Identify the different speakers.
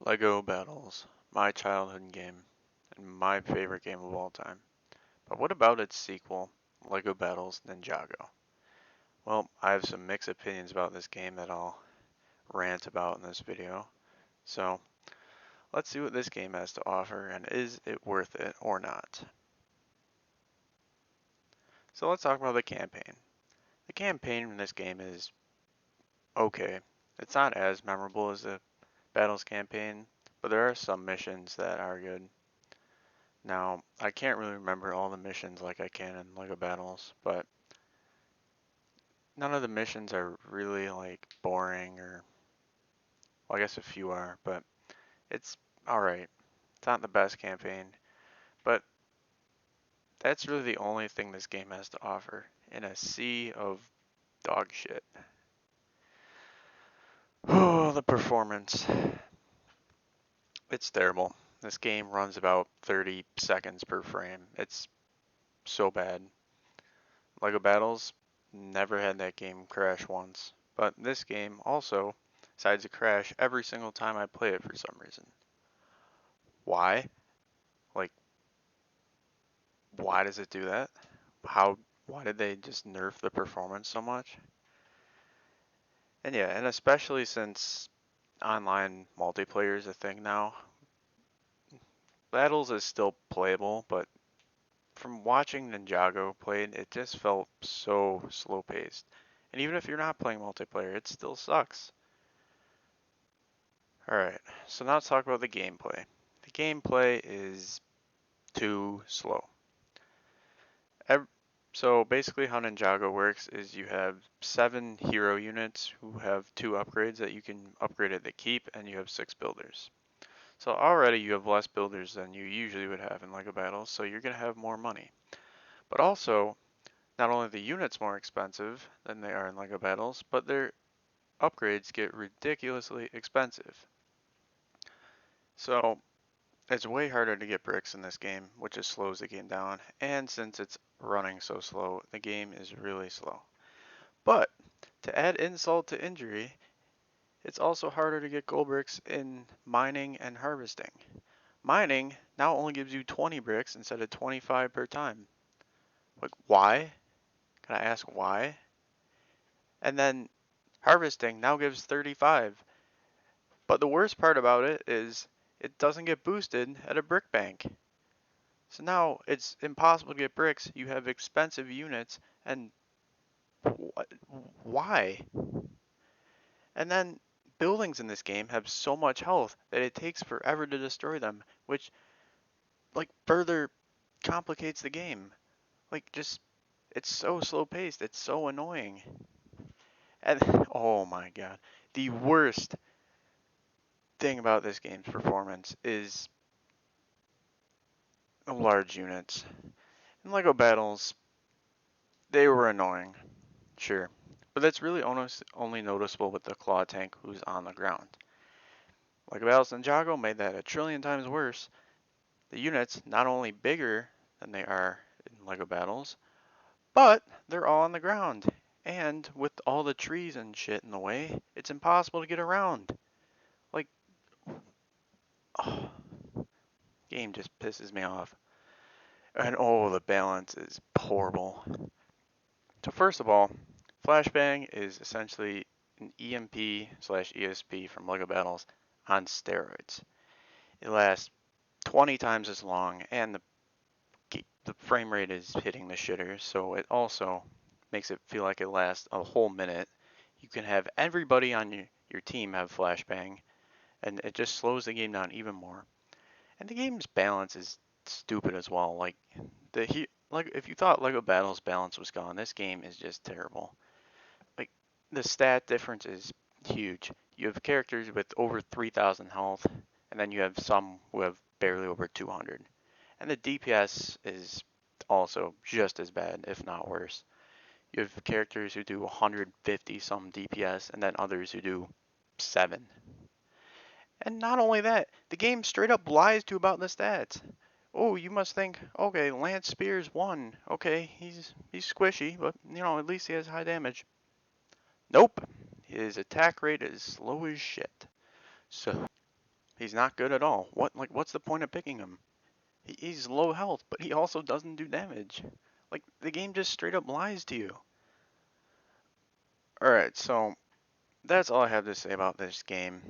Speaker 1: Lego Battles, my childhood game, and my favorite game of all time. But what about its sequel, Lego Battles Ninjago? Well, I have some mixed opinions about this game that I'll rant about in this video. So, let's see what this game has to offer and is it worth it or not. So let's talk about the campaign. The campaign in this game is okay. It's not as memorable as the Battles campaign, but there are some missions that are good. Now, I can't really remember all the missions like I can in LEGO Battles, but none of the missions are really like boring or, well, I guess a few are, but it's alright. It's not the best campaign, but that's really the only thing this game has to offer in a sea of dog shit. Oh, the performance. It's terrible. This game runs about 30 seconds per frame. It's so bad. LEGO Battles never had that game crash once, but this game also decides to crash every single time I play it for some reason. Why? Like, why does it do that? Why did they just nerf the performance so much? And yeah, and especially since online multiplayer is a thing now, Battles is still playable, but from watching Ninjago played, it just felt so slow paced. And even if you're not playing multiplayer, it still sucks. Alright, so now let's talk about the gameplay. The gameplay is too slow. So basically how Ninjago works is you have 7 hero units who have 2 upgrades that you can upgrade at the keep, and you have 6 builders. So already you have less builders than you usually would have in LEGO Battles, so you're going to have more money. But also, not only are the units more expensive than they are in LEGO Battles, but their upgrades get ridiculously expensive. So it's way harder to get bricks in this game, which just slows the game down, and since it's running so slow, the game is really slow. But to add insult to injury, it's also harder to get gold bricks in mining and harvesting. Mining now only gives you 20 bricks instead of 25 per time. Like, why? Can I ask why? And then harvesting now gives 35. But the worst part about it is it doesn't get boosted at a brick bank. So now it's impossible to get bricks. You have expensive units, and why? And then buildings in this game have so much health that it takes forever to destroy them, which like further complicates the game. Like just it's so slow paced, it's so annoying. And oh my god, the worst thing about this game's performance is large units. In LEGO Battles, they were annoying, sure, but that's really only noticeable with the claw tank who's on the ground. LEGO Battles Ninjago made that a trillion times worse. The units not only bigger than they are in LEGO Battles, but they're all on the ground. And with all the trees and shit in the way, it's impossible to get around. Like, oh, game just pisses me off. And oh, the balance is horrible. So first of all, Flashbang is essentially an EMP slash ESP from LEGO Battles on steroids. It lasts 20 times as long, and the frame rate is hitting the shitter, so it also makes it feel like it lasts a whole minute. You can have everybody on your team have Flashbang, and it just slows the game down even more. And the game's balance is stupid as well. Like if you thought LEGO Battles balance was gone, this game is just terrible. Like the stat difference is huge. You have characters with over 3,000 health, and then you have some who have barely over 200. And the DPS is also just as bad, if not worse. You have characters who do 150 some DPS, and then others who do 7. And not only that, the game straight up lies to you about the stats. Oh, you must think, okay, Lance Spears 1. Okay, he's squishy, but at least he has high damage. Nope. His attack rate is slow as shit. So He's not good at all. What's the point of picking him? He's low health, but he also doesn't do damage. Like, the game just straight up lies to you. Alright, so that's all I have to say about this game.